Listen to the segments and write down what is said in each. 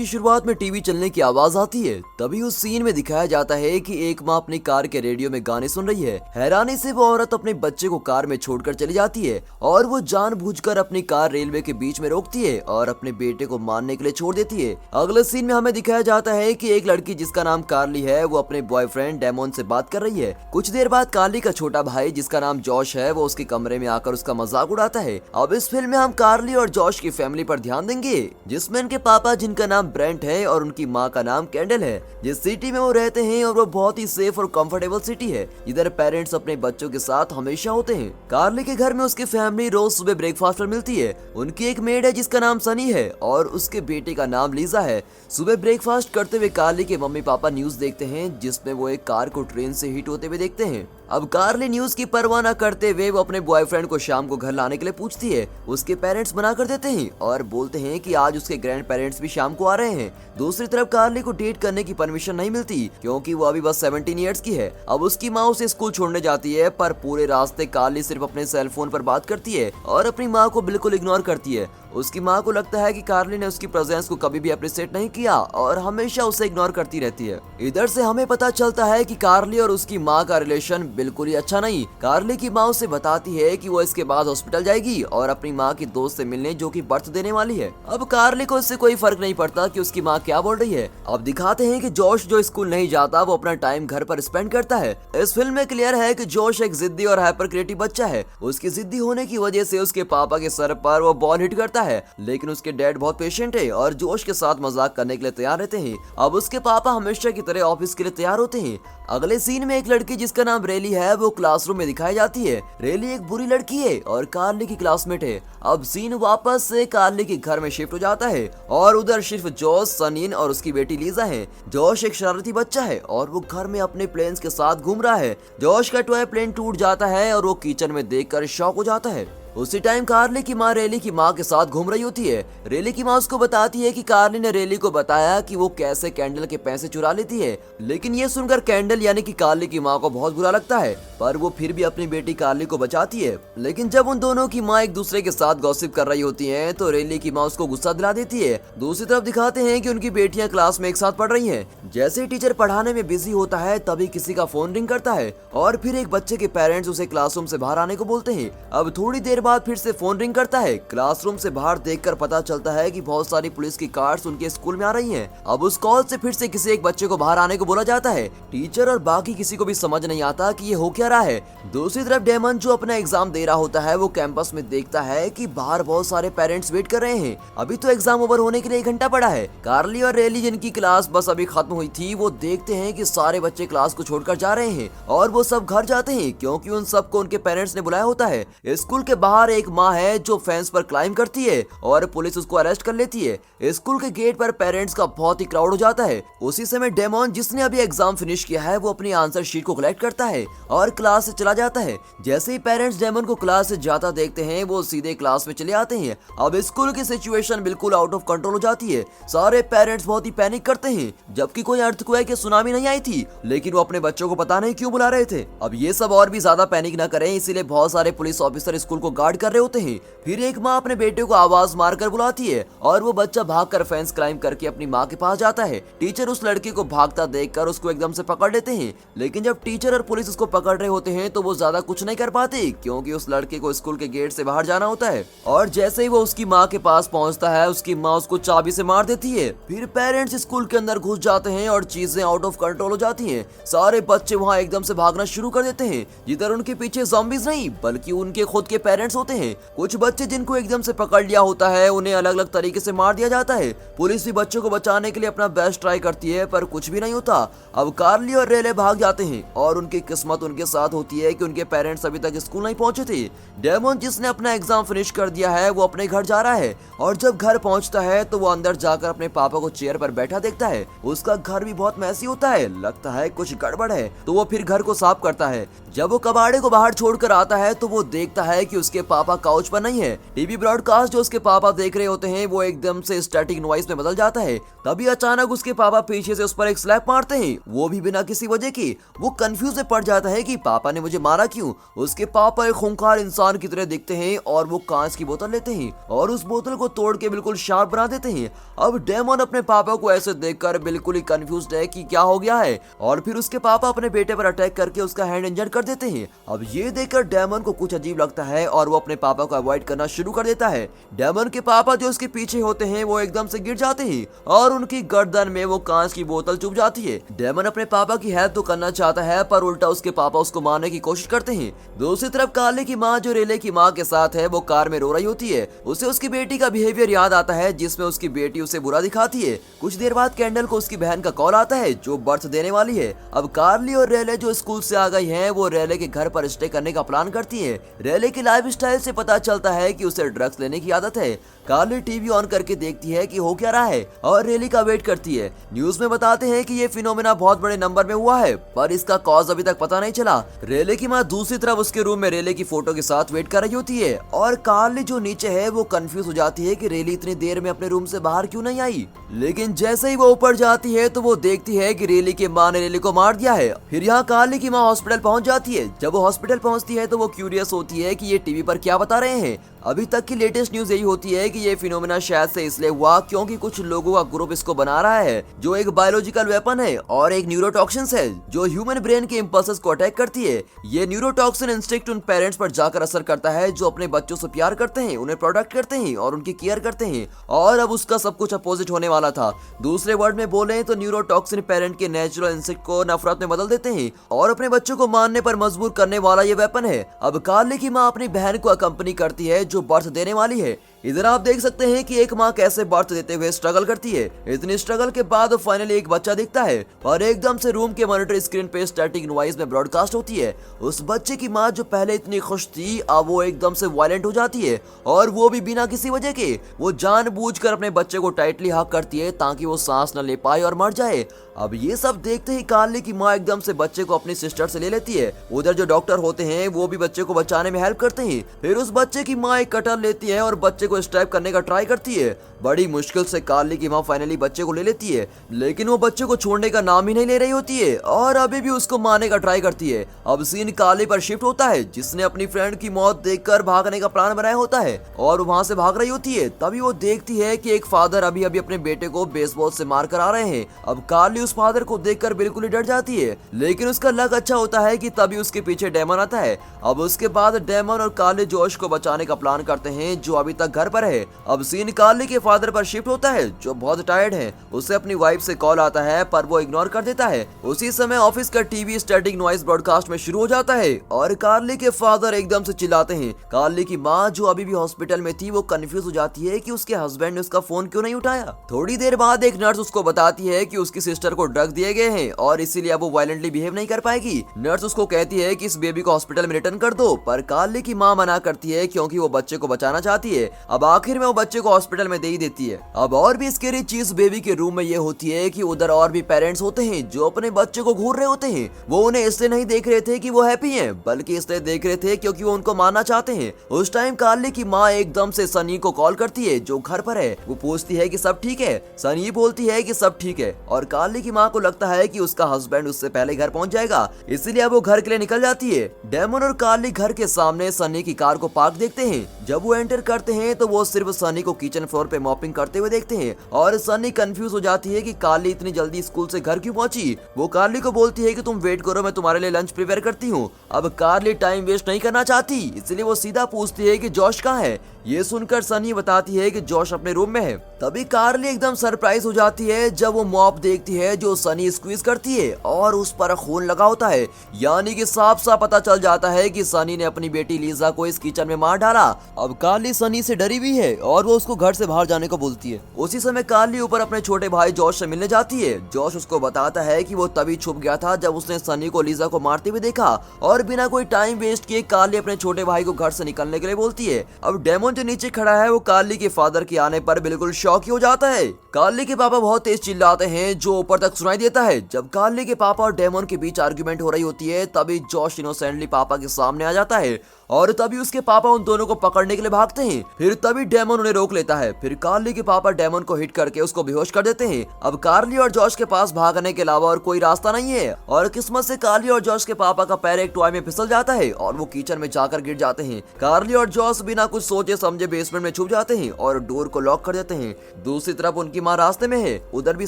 शुरुआत में टीवी चलने की आवाज आती है। तभी उस सीन में दिखाया जाता है कि एक माँ अपनी कार के रेडियो में गाने सुन रही है। हैरानी से वो औरत अपने बच्चे को कार में छोड़कर चली जाती है और वो जानबूझकर अपनी कार रेलवे के बीच में रोकती है और अपने बेटे को मारने के लिए छोड़ देती है। अगले सीन में हमें दिखाया जाता है कि एक लड़की जिसका नाम कार्ली है वो अपने बॉयफ्रेंड डेमोन से बात कर रही है। कुछ देर बाद कार्ली का छोटा भाई जिसका नाम जॉश है वो उसके कमरे में आकर उसका मजाक उड़ाता है। अब इस फिल्म में हम कार्ली और जॉश की फैमिली पर ध्यान देंगे, जिसमें उनके पापा जिनका नाम ब्रेंट है और उनकी माँ का नाम कैंडल है। जिस सिटी में वो रहते हैं और वो बहुत ही सेफ और कंफर्टेबल सिटी है, इधर पेरेंट्स अपने बच्चों के साथ हमेशा होते हैं। कार्ली के घर में उसकी फैमिली रोज सुबह ब्रेकफास्ट पर मिलती है। उनकी एक मेड है जिसका नाम सनी है और उसके बेटे का नाम लीजा है। सुबह ब्रेकफास्ट करते हुए कार्ली के मम्मी पापा न्यूज देखते हैं जिसमें वो एक कार को ट्रेन से हिट होते हुए देखते हैं। अब कार्ली न्यूज की परवाह न करते हुए वो अपने बॉयफ्रेंड को शाम को घर लाने के लिए पूछती है। उसके पेरेंट्स मना कर देते हैं और बोलते हैं कि आज उसके ग्रैंड पेरेंट्स भी शाम को आ रहे हैं। दूसरी तरफ कार्ली को डेट करने की परमिशन नहीं मिलती क्योंकि वो अभी बस 17 इयर्स की है। अब उसकी माँ उसे स्कूल छोड़ने जाती है, पर पूरे रास्ते कार्ली सिर्फ अपने सेल फोन पर बात करती है और अपनी माँ को बिल्कुल इग्नोर करती है। उसकी माँ को लगता है कि कार्ली ने उसकी प्रेजेंस को कभी भी अप्रिशिएट नहीं किया और हमेशा उसे इग्नोर करती रहती है। इधर से हमें पता चलता है कि कार्ली और उसकी माँ का रिलेशन बिल्कुल ही अच्छा नहीं। कार्ली की माँ उसे बताती है कि वो इसके बाद हॉस्पिटल जाएगी और अपनी माँ की दोस्त से मिलने जो कि बर्थ देने वाली है। अब कार्ली को इससे कोई फर्क नहीं पड़ता कि उसकी माँ क्या बोल रही है। अब दिखाते हैं कि जोश जो स्कूल नहीं जाता वो अपना टाइम घर पर स्पेंड करता है। इस फिल्म में क्लियर है कि जोश एक जिद्दी और हाइपर क्रिएटिव बच्चा है। उसकी जिद्दी होने की वजह से उसके पापा के सर पर वो बॉल हिट करता है, लेकिन उसके डैड बहुत पेशेंट है और जोश के साथ मजाक करने के लिए तैयार रहते हैं। अब उसके पापा हमेशा की तरह ऑफिस के लिए तैयार होते हैं। अगले सीन में एक लड़की जिसका नाम रेली है वो क्लासरूम में दिखाई जाती है। रेली एक बुरी लड़की है और कार्ली की क्लासमेट है। अब सीन वापस से कार्ली के घर में शिफ्ट हो जाता है और उधर सिर्फ जोश, सनीन और उसकी बेटी लीजा है। जोश एक शरारती बच्चा है और वो घर में अपने प्लेन्स के साथ घूम रहा है। जोश का टॉय प्लेन टूट जाता है और वो किचन में देखकर शॉक हो जाता है। उसी टाइम कार्ली की माँ रेली की माँ के साथ घूम रही होती है। रेली की माँ उसको बताती है कि कार्ली ने रेली को बताया कि वो कैसे कैंडल के पैसे चुरा लेती है, लेकिन ये सुनकर कैंडल यानी कि कार्ली की माँ को बहुत बुरा लगता है, पर वो फिर भी अपनी बेटी कार्ली को बचाती है। लेकिन जब उन दोनों की माँ एक दूसरे के साथ गॉसिप कर रही होती है तो रेली की माँ उसको गुस्सा दिला देती है। दूसरी तरफ दिखाते हैं कि उनकी बेटियां क्लास में एक साथ पढ़ रही हैं। जैसे ही टीचर पढ़ाने में बिजी होता है तभी किसी का फोन रिंग करता है और फिर एक बच्चे के पेरेंट्स उसे क्लासरूम से बाहर आने को बोलते हैं। अब थोड़ी देर बाद फिर से फोन रिंग करता है। क्लासरूम से बाहर देखकर पता चलता है कि बहुत सारी पुलिस की कार्स उनके स्कूल में आ रही हैं। अब उस कॉल से फिर से किसी एक बच्चे को बाहर आने को बोला जाता है। टीचर और बाकी किसी को भी समझ नहीं आता कि ये हो क्या रहा है। दूसरी तरफ डेमन जो अपना एग्जाम दे रहा होता है वो कैंपस में देखता है कि बाहर बहुत सारे पेरेंट्स वेट कर रहे हैं। अभी तो एग्जाम ओवर होने के लिए 1 घंटा पड़ा है। कार्ली और रेली जिनकी क्लास बस अभी खत्म हुई थी वो देखते हैं कि सारे बच्चे क्लास को छोड़कर जा रहे हैं और वो सब घर जाते हैं क्योंकि उन सबको उनके पेरेंट्स ने बुलाया होता है। स्कूल के बाहर एक माँ है जो फेंस पर क्लाइंब करती है और पुलिस उसको अरेस्ट कर लेती है। स्कूल के गेट पर पेरेंट्स का बहुत ही क्राउड हो जाता है। उसी समय डेमोन जिसने अभी एग्जाम फिनिश किया है वो अपनी आंसर शीट को कलेक्ट करता है और क्लास से चला जाता है। जैसे ही पेरेंट्स डेमोन को क्लास से जाता देखते हैं वो सीधे क्लास में चले आते हैं। अब स्कूल की सिचुएशन बिल्कुल आउट ऑफ कंट्रोल हो जाती है। सारे पेरेंट्स बहुत ही पैनिक करते हैं, जबकि कोई अर्थक्वेक या सुनामी नहीं आई थी, लेकिन वो अपने बच्चों को पता नहीं क्यों बुला रहे थे। अब ये सब और भी ज्यादा पैनिक न करें इसीलिए बहुत सारे पुलिस ऑफिसर स्कूल को गार्ड कर रहे होते हैं। फिर एक माँ अपने बेटे को आवाज मारकर बुलाती है और वो बच्चा भागकर फेंस क्लाइंब करके अपनी माँ के पास जाता है। टीचर उस लड़के को भागता देखकर उसको एकदम से पकड़ लेते हैं, लेकिन जब टीचर और पुलिस उसको पकड़ रहे होते हैं तो वो ज्यादा कुछ नहीं कर पाते क्योंकि उस लड़के को स्कूल के गेट से बाहर जाना होता है। और जैसे ही वो उसकी माँ के पास पहुंचता है उसकी माँ उसको चाबी से मार देती है। फिर पेरेंट्स स्कूल के अंदर घुस जाते हैं और चीजें आउट ऑफ कंट्रोल हो जाती हैं। सारे बच्चे वहाँ एकदम से भागना शुरू कर देते हैं, जिधर उनके पीछे ज़ॉम्बीज नहीं बल्कि उनके खुद के पेरेंट्स होते हैं। कुछ बच्चे जिनको एकदम से पकड़ लिया होता है उन्हें अलग अलग तरीके से मार दिया जाता है। पुलिस भी बच्चों को बचाने के लिए अपना बेस्ट ट्राई करती है पर कुछ भी नहीं होता। अब कार्ली और रेले भाग जाते हैं और उनकी किस्मत उनके साथ होती है कि उनके पेरेंट्स अभी तक स्कूल नहीं पहुंचे थे। डेमोन जिसने अपना एग्जाम फिनिश कर दिया है वो अपने घर जा रहा है और जब घर पहुंचता है तो वो अंदर जाकर अपने पापा को चेयर पर बैठा देखता है। उसका घर भी बहुत मैसी होता है, लगता है कुछ गड़बड़ है, तो वो फिर घर को साफ करता है। जब वो कबाड़े को बाहर छोड़कर आता है तो वो देखता है कि उसके उसके पापा काउच पर नहीं है। टीवी ब्रॉडकास्ट जो उसके पापा देख रहे होते हैं वो एकदम से स्टैटिक नॉइस में बदल जाता है। तभी अचानक उसके पापा पीछे से उस पर एक स्लैप मारते हैं, वो भी बिना किसी वजह की। वो कंफ्यूज में पड़ जाता है कि पापा ने मुझे मारा क्यों। उसके पापा एक खूंखार इंसान की तरह दिखते हैं और वो कांच की बोतल लेते हैं और उस बोतल को तोड़ के बिल्कुल शार्प बना देते हैं। अब डेमन अपने पापा को ऐसे देखकर बिल्कुल ही कंफ्यूज्ड है कि क्या हो गया है, और फिर उसके पापा अपने बेटे पर अटैक करके उसका हैंड इंजर्ड कर देते हैं। अब ये देखकर डेमन को कुछ अजीब लगता है और वो अपने पापा को अवॉइड करना शुरू कर देता है। डेमन के पापा जो उसके पीछे होते हैं वो एकदम से गिर जाते हैं और उनकी गर्दन में वो कांच की बोतल चुभ जाती है। डेमन अपने पापा की हेल्प तो करना चाहता है पर उल्टा उसके पापा उसको मारने की कोशिश करते हैं। दूसरी तरफ कार्ली की माँ जो रेले की माँ के साथ है वो कार में रो रही होती है। उसे उसकी बेटी का बिहेवियर याद आता है जिसमें उसकी बेटी उसे बुरा दिखाती है। कुछ देर बाद कैंडल को उसकी बहन का कॉल आता है जो बर्थ देने वाली है। अब कार्ली और रेले जो स्कूल से आ गई हैं वो रेले के घर पर स्टे करने का प्लान करती है। रेले की लाइफ स्टाइल से पता चलता है कि उसे ड्रग्स लेने की आदत है। कार्ली टीवी ऑन करके देखती है कि हो क्या रहा है और रेले का वेट करती है। न्यूज में बताते हैं कि ये फिनोमेना बहुत बड़े नंबर में हुआ है पर इसका कॉज अभी तक पता नहीं चला। रेले की माँ दूसरी तरफ उसके रूम में रेले की फोटो के साथ वेट कर रही होती है और कार्ली जो नीचे है वो कंफ्यूज हो जाती है कि रेली इतनी देर में अपने रूम से बाहर क्यों नहीं आई। लेकिन जैसे ही वो ऊपर जाती है तो वो देखती है कि रेली की माँ ने रेली को मार दिया है। फिर यहाँ कार्ली की माँ हॉस्पिटल पहुंच जाती है। जब वो हॉस्पिटल पहुंचती है तो वो क्यूरियस होती है कि ये टीवी पर क्या बता रहे हैं। अभी तक की लेटेस्ट न्यूज यही होती है कि ये फिनोमेना शायद से इसलिए हुआ क्योंकि कुछ लोगों का ग्रुप इसको बना रहा है जो एक बायोलॉजिकल वेपन है और एक न्यूरोटॉक्सिन है जो ह्यूमन ब्रेन के इंपल्सेस को अटैक करती है। ये न्यूरोटॉक्सिन इंस्टिंक्ट उन पेरेंट्स पर जाकर असर करता है जो अपने बच्चों से प्यार करते हैं, उन्हें प्रोटेक्ट करते हैं और उनकी केयर करते हैं, और अब उसका सब कुछ अपोजिट होने वाला था। दूसरे वर्ड में बोले तो न्यूरोटॉक्सिन पेरेंट के नेचुरल इंस्टिंक्ट को नफरत में बदल देते हैं और अपने बच्चों को मारने पर मजबूर करने वाला ये वेपन है। अब कार्ली की माँ अपनी बहन को अकंपनी करती है जो बर्थ देने वाली है। इधर आप देख सकते हैं कि एक माँ कैसे बर्थ देते हुए स्ट्रगल करती है। इतनी स्ट्रगल के बाद फाइनली एक बच्चा दिखता है और एकदम से रूम के मॉनिटर स्क्रीन पे स्टैटिक नॉइज में ब्रॉडकास्ट होती है। उस बच्चे की माँ जो पहले इतनी खुश थी अब वो एकदम से वायलेंट हो जाती है और वो भी बिना किसी वजह के। वो जानबूझकर अपने बच्चे को टाइटली हक करती है ताकि वो सांस न ले पाए और मर जाए। अब ये सब देखते ही कार्ली की माँ एकदम से बच्चे को अपनी सिस्टर से ले लेती है। उधर जो डॉक्टर होते हैं वो भी बच्चे को बचाने में हेल्प करते हैं। फिर उस बच्चे की माँ एक कटर लेती है और बच्चे को स्ट्रैप करने का ट्राई करती है। बड़ी मुश्किल से कार्ली की माँ फाइनली बच्चे को ले लेती है लेकिन वो बच्चे को छोड़ने का नाम ही नहीं ले रही होती है और अभी भी उसको मारने का ट्राई करती है। अब सीन कार्ली पर शिफ्ट होता है जिसने अपनी फ्रेंड की मौत देखकर भागने का प्लान बनाया होता है और वहाँ से भाग रही होती है। तभी वो देखती है कि एक फादर अभी अभी अपने बेटे को बेसबॉल से मार कर आ रहे हैं। अब कार्ली उस फादर को देखकर बिल्कुल ही डर जाती है लेकिन उसका लक अच्छा होता है कि तभी उसके पीछे डेमन आता है। अब उसके बाद डेमन और कार्ली जोश को बचाने का प्लान करते हैं जो अभी तक घर पर है। अब सीन कार्ली के फादर पर शिफ्ट होता है जो बहुत टायर्ड है। उसे अपनी वाइफ से कॉल आता है पर वो इग्नोर कर देता है। उसी समय ऑफिस का टीवी स्टैटिक नॉइज ब्रॉडकास्ट में शुरू हो जाता है और कार्ली के फादर एकदम से चिल्लाते हैं। कार्ली की माँ जो अभी भी हॉस्पिटल में थी वो कंफ्यूज हो जाती है कि उसके हस्बैंड ने उसका फोन क्यों नहीं उठाया। थोड़ी देर बाद एक नर्स उसको बताती है कि उसकी सिस्टर को ड्रग दिए गए हैं और इसीलिए अब वो वायलेंटली बिहेव नहीं कर पाएगी। नर्स उसको कहती है कि इस बेबी को हॉस्पिटल में रिटर्न कर दो पर कार्ली की माँ मना करती है क्योंकि वो बच्चे को बचाना चाहती है। अब आखिर में वो बच्चे को हॉस्पिटल में दे ही देती है। अब और भी स्कैरी चीज बेबी के रूम में ये होती है कि उधर और भी पेरेंट्स होते हैं जो अपने बच्चे को घूर रहे होते हैं। वो उन्हें इसलिए नहीं देख रहे थे कि वो हैप्पी हैं बल्कि इसलिए देख रहे थे क्योंकि वो उनको मारना चाहते हैं। उस टाइम कार्ली की माँ एकदम से सनी को कॉल करती है जो घर पर है। वो पूछती है कि सब ठीक है। सनी बोलती है कि सब ठीक है और कार्ली की माँ को लगता है कि उसका हस्बैंड उससे पहले घर पहुंच जाएगा इसलिए अब वो घर के लिए निकल जाती है। डेमन और कार्ली घर के सामने सनी की कार को पार्क देखते हैं। जब वो एंटर करते हैं तो वो सिर्फ सनी को किचन फ्लोर पे मॉपिंग करते हुए देखते हैं और सनी कंफ्यूज हो जाती है कि कार्ली इतनी जल्दी स्कूल से घर क्यों पहुंची। वो कार्ली को बोलती है कि तुम वेट करो, मैं तुम्हारे लिए लंच प्रिपेयर करती हूँ। अब कार्ली टाइम वेस्ट नहीं करना चाहती इसलिए वो सीधा पूछती है कि जॉश कहाँ है। ये सुनकर सनी बताती है कि जॉश अपने रूम में है। तभी कार्ली एकदम सरप्राइज हो जाती है जब वो मॉप देखती है जो सनी स्क्वीज करती है और उस पर खून लगा होता है। यानी कि साफ साफ पता चल जाता है कि सनी ने अपनी बेटी लीजा को इस किचन में मार डाला। अब कार्ली सनी से डरी हुई है और वो उसको घर से बाहर जाने को बोलती है। उसी समय कार्ली ऊपर अपने छोटे भाई जॉश से मिलने जाती है। जॉश उसको बताता है कि वो तभी छुप गया था जब उसने सनी को लीजा को मारते हुए देखा और बिना कोई टाइम वेस्ट किए कार्ली अपने छोटे भाई को घर से निकलने के लिए बोलती है। अब डेमन जो नीचे खड़ा है वो कार्ली के फादर के आने पर बिल्कुल शॉक हो जाता है। कार्ली के पापा बहुत तेज चिल्लाते हैं जो ऊपर तक सुनाई देता है। जब कार्ली के पापा और डेमन के बीच आर्गुमेंट हो रही होती है तभी जॉश इनोसेंटली पापा के सामने आ जाता है और तभी उसके पापा उन दोनों को पकड़ने के लिए भागते हैं। फिर तभी डेमन उन्हें रोक लेता है। फिर कार्ली के पापा डेमन को हिट करके उसको बेहोश कर देते हैं। अब कार्ली और जॉश के पास भागने के अलावा और कोई रास्ता नहीं है और किस्मत से कार्ली और जॉश के पापा का पैर एक टॉय में फिसल जाता है और वो कीचड़ में जाकर गिर जाते हैं। कार्ली और जॉश बिना कुछ सोचे समझे बेसमेंट में छुप जाते हैं और डोर को लॉक कर देते हैं। दूसरी तरफ उनकी माँ रास्ते में है। उधर भी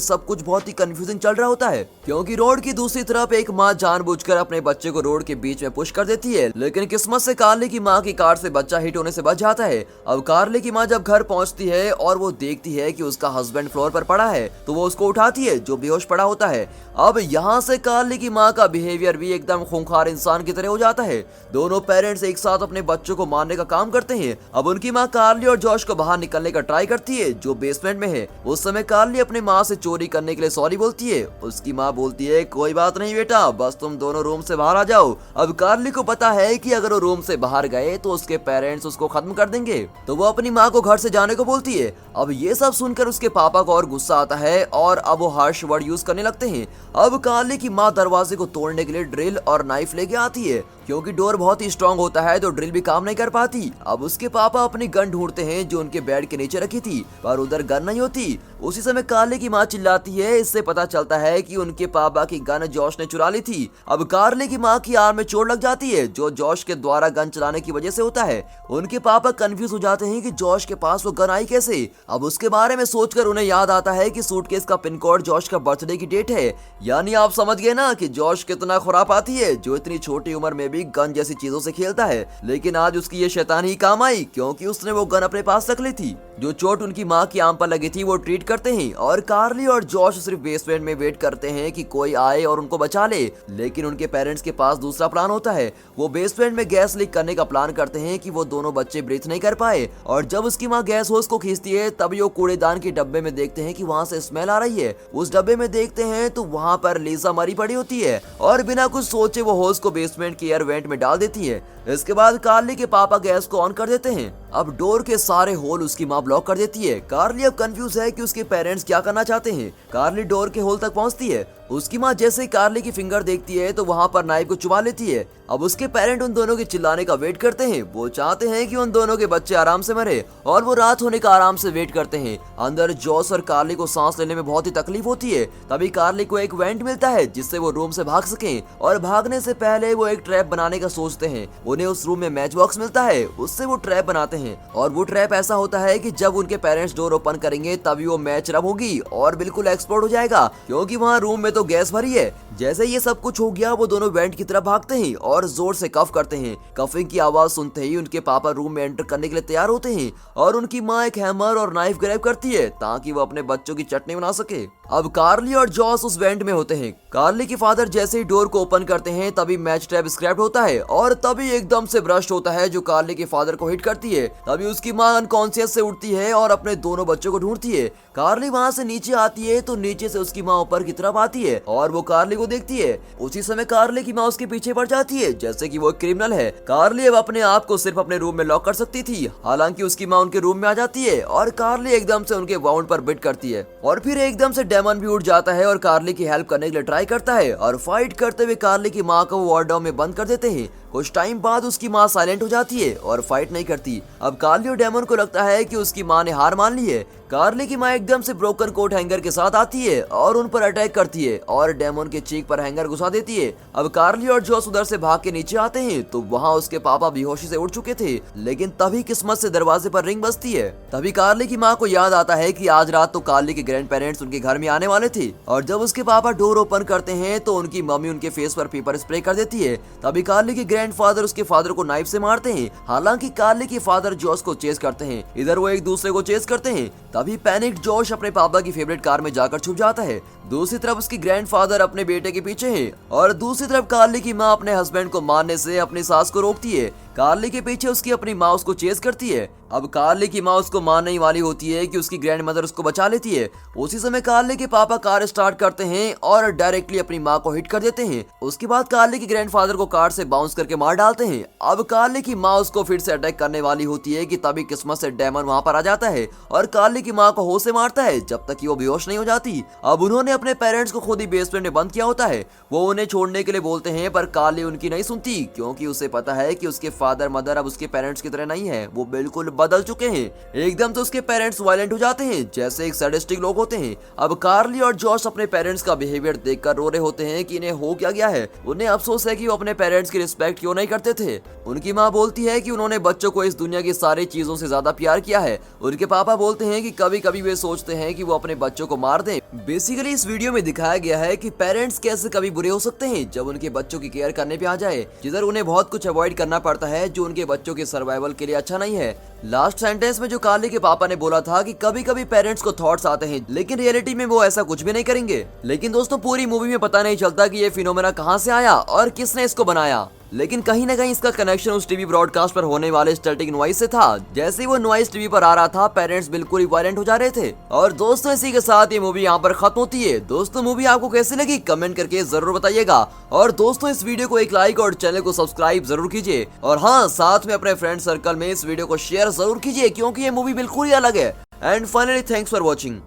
सब कुछ बहुत ही कंफ्यूजिंग चल रहा होता है क्योंकि रोड की दूसरी तरफ एक माँ जानबूझकर अपने बच्चे को रोड के बीच में पुश कर देती है, लेकिन किस्मत से कार्ली की माँ की कार से बच्चा हिट होने से बच जाता है। अब कार्ली की माँ जब घर पहुंचती है और वो देखती है कि उसका हस्बैंड फ्लोर पर पड़ा है तो वो उसको उठाती है जो बेहोश पड़ा होता है। अब यहाँ से कार्ली की माँ का बिहेवियर भी एकदम खूंखार इंसान की तरह हो जाता है। दोनों पेरेंट्स एक साथ अपने बच्चों को मारने का काम करते हैं। अब उनकी माँ कार्ली और जॉश को बाहर निकलने का ट्राई करती है जो बेसमेंट में है। उस समय कार्ली अपने माँ से चोरी करने के लिए सॉरी बोलती है। उसकी माँ बोलती है कोई बात नहीं बेटा, बस तुम दोनों रूम से बाहर आ जाओ। अब कार्ली को पता है कि अगर वो रूम से बाहर गए तो उसके पेरेंट्स उसको खत्म कर देंगे, तो वो अपनी माँ को घर से जाने को बोलती है। अब ये सब सुनकर उसके पापा को और गुस्सा आता है और अब वो हार्श वर्ड यूज करने लगते हैं। अब कार्ली की माँ दरवाजे को तोड़ने के लिए ड्रिल और नाइफ लेके आती है। क्योंकि डोर बहुत ही स्ट्रांग होता है तो ड्रिल भी काम नहीं कर पाती। अब उसके पापा अपनी गन ढूंढते हैं जो उनके बेड के नीचे रखी थी, पर उधर गन नहीं होती। उसी समय कार्ली की माँ चिल्लाती है। इससे पता चलता है कि उनके पापा की गन जॉश ने चुरा ली थी। अब कार्ली की माँ की आर्म में चोट लग जाती है जो जॉश के द्वारा गन चलाने की वजह से होता है। उनके पापा कंफ्यूज हो जाते हैं कि जॉश के पास वो गन आई कैसे। अब उसके बारे में सोचकर उन्हें याद आता है कि सूटकेस का पिन कोड जॉश का बर्थडे की डेट है। यानी आप समझ गए ना कि जॉश कितना खुरापाती है जो इतनी छोटी उम्र में भी गन जैसी चीजों से खेलता है। लेकिन आज उसकी ये शैतानी ही काम आई क्योंकि उसने वो गन अपने पास रख ली थी। जो चोट उनकी माँ की आंख पर लगी थी वो ट्रीट करते हैं और कार्ली और जॉश सिर्फ बेसमेंट में वेट करते हैं कि कोई आए और उनको बचा ले। लेकिन उनके पेरेंट्स के पास दूसरा प्लान होता है। वो बेसमेंट में गैस लीक करने का प्लान करते हैं कि वो दोनों बच्चे ब्रीथ नहीं कर पाए। और जब उसकी माँ गैस होस को खींचती है तभी वो कूड़ेदान के डब्बे में देखते हैं कि वहाँ से स्मेल आ रही है। उस डब्बे में देखते हैं तो वहाँ पर लीजा मरी पड़ी होती है और बिना कुछ सोचे वो होस को बेसमेंट के एयर वेंट में डाल देती है। इसके बाद कार्ली के पापा गैस को ऑन कर देते हैं। अब डोर के सारे होल उसकी माँ ब्लॉक कर देती है। कार्ली अब कंफ्यूज है कि उसके पेरेंट्स क्या करना चाहते हैं। कार्ली डोर के होल तक पहुंचती है। उसकी माँ जैसे ही कार्ली की फिंगर देखती है तो वहाँ पर नाइफ को चुबा लेती है। अब उसके पेरेंट उन दोनों के चिल्लाने का वेट करते हैं। वो चाहते हैं कि उन दोनों के बच्चे आराम से मरे और वो रात होने का आराम से वेट करते हैं। अंदर जॉस और कार्ली को सांस लेने में बहुत ही तकलीफ होती है। तभी कार्ली को एक वेंट मिलता है जिससे वो रूम से भाग सकें और भागने से पहले वो एक ट्रैप बनाने का सोचते हैं। उन्हें उस रूम में मैच बॉक्स मिलता है, उससे वो ट्रैप बनाते हैं और वो ट्रैप ऐसा होता है कि जब उनके पेरेंट्स डोर ओपन करेंगे तभी वो मैच रब होगी और बिल्कुल एक्सप्लोड हो जाएगा क्योंकि वहाँ रूम में तो गैस भरी है। जैसे ये सब कुछ हो गया वो दोनों वेंट की तरफ भागते हैं और जोर से कफ करते हैं। कफिंग की आवाज सुनते ही उनके पापा रूम में एंटर करने के लिए तैयार होते हैं और उनकी माँ एक हैमर और नाइफ ग्रैब करती है ताकि वो अपने बच्चों की चटनी बना सके। अब कार्ली और जॉस उस वेंट में होते हैं। कार्ली के फादर जैसे ही डोर को ओपन करते हैं तभी मैच ट्रैप स्क्रैप्ड होता है और तभी एकदम से ब्रस्ट होता है जो कार्ली के फादर को हिट करती है। तभी उसकी माँ अनकॉन्शियस से उठती है और अपने दोनों बच्चों को ढूंढती है। कार्ली वहाँ से नीचे आती है तो नीचे से उसकी माँ ऊपर की तरफ आती है और वो कार्ली को देखती है। उसी समय कार्ली की माँ उसके पीछे पड़ जाती है जैसे कि वो क्रिमिनल है। कार्ली अब अपने आप को सिर्फ अपने रूम में लॉक कर सकती थी, हालांकि उसकी माँ उनके रूम में आ जाती है और कार्ली एकदम से उनके वाउंड पर बिट करती है और फिर एकदम से डेमन भी उठ जाता है और कार्ली की हेल्प करने के लिए ट्राई करता है और फाइट करते हुए कार्ली की माँ को वो वार्डरोब में बंद कर देते हैं। कुछ टाइम बाद उसकी माँ साइलेंट हो जाती है और फाइट नहीं करती। अब कार्ली और डेमन को लगता है कि उसकी माँ ने हार मान ली है। कार्ली की माँ एकदम से ब्रोकन कोट हैंगर के साथ आती है और उन पर अटैक करती है और डेमन के चीक पर हैंगर घुसा देती है। अब कार्ली और जॉस उधर से भाग के नीचे आते हैं तो वहाँ उसके पापा बेहोशी से उठ चुके थे, लेकिन तभी किस्मत से दरवाजे पर रिंग बजती है। तभी कार्ली की माँ को याद आता है कि आज रात तो कार्ली के ग्रैंड पेरेंट्स उनके घर में आने वाले थे और जब उसके पापा डोर ओपन करते हैं तो उनकी मम्मी उनके फेस पर पेपर स्प्रे कर देती है। तभी कार्ली के ग्रैंडफादर उसके फादर को नाइफ से मारते हैं, हालांकि कार्ली के फादर जॉस को चेस करते हैं। इधर वो एक दूसरे को चेस करते हैं। तभी पैनिक जॉश अपने पापा की फेवरेट कार में जाकर छुप जाता है। दूसरी तरफ उसकी ग्रैंडफादर अपने बेटे के पीछे है और दूसरी तरफ कार्ली की माँ अपने हस्बैंड को मारने से अपनी सास को रोकती है। कार्ली के पीछे उसकी अपनी माँ उसको चेस करती है। अब कार्ली की माँ उसको मारने ही वाली होती है कि उसकी ग्रैंड मदर उसको बचा लेती है। उसी समय कार्ली के पापा कार स्टार्ट करते हैं और डायरेक्टली अपनी माँ को हिट कर देते हैं। उसके बाद कार्ली के ग्रैंडफादर को कार से बाउंस करके मार डालते हैं। अब कार्ली की माँ उसको फिर से अटैक करने वाली होती है कि तभी किस्मत से डेमन वहाँ पर आ जाता है और कार्ली की माँ को होश से मारता है जब तक कि वो बेहोश नहीं हो जाती। अब उन्होंने अपने पेरेंट्स को खुद ही बेसमेंट में बंद किया होता है। वो उन्हें छोड़ने के लिए बोलते हैं पर कार्ली उनकी नहीं सुनती क्योंकि उसे पता है कि उसके फादर मदर अब उसके पेरेंट्स की तरह नहीं है, वो बिल्कुल बदल चुके हैं। एकदम तो उसके पेरेंट्स वायलेंट हो जाते हैं जैसे एक सैडिस्टिक लोग होते हैं। अब कार्ली और जॉश अपने पेरेंट्स का बिहेवियर देखकर रो रहे होते हैं कि इन्हें हो क्या गया है। उन्हें अफसोस है कि वो अपने पेरेंट्स की रिस्पेक्ट क्यों नहीं करते थे। उनकी माँ बोलती है कि उन्होंने बच्चों को इस दुनिया की सारी चीजों से ज्यादा प्यार किया है। उनके पापा बोलते हैं कि कभी कभी वे सोचते हैं कि वो अपने बच्चों को मार दें। बेसिकली इस वीडियो में दिखाया गया है कि पेरेंट्स कैसे कभी बुरे हो सकते हैं जब उनके बच्चों की केयर करने पे आ जाए, जिधर उन्हें बहुत कुछ अवॉइड करना पड़ता है जो उनके बच्चों के सर्वाइवल के लिए अच्छा नहीं है। लास्ट सेंटेंस में जो कार्ली के पापा ने बोला था कि कभी कभी पेरेंट्स को थॉट्स आते हैं लेकिन रियलिटी में वो ऐसा कुछ भी नहीं करेंगे। लेकिन दोस्तों पूरी मूवी में पता नहीं चलता कि ये फिनोमेना कहाँ से आया और किसने इसको बनाया, लेकिन कहीं ना कहीं इसका कनेक्शन उस टीवी ब्रॉडकास्ट पर होने वाले स्टैटिक नॉइस से था। जैसे ही वो नॉइस टीवी पर आ रहा था पेरेंट्स बिल्कुल ही वायलेंट हो जा रहे थे। और दोस्तों इसी के साथ ये मूवी यहाँ पर खत्म होती है। दोस्तों मूवी आपको कैसी लगी कमेंट करके जरूर बताइएगा और दोस्तों इस वीडियो को एक लाइक और चैनल को सब्सक्राइब जरूर कीजिए और हाँ साथ में अपने फ्रेंड सर्कल में इस वीडियो को शेयर जरूर कीजिए क्योंकि ये मूवी बिल्कुल ही अलग है। And finally thanks for watching.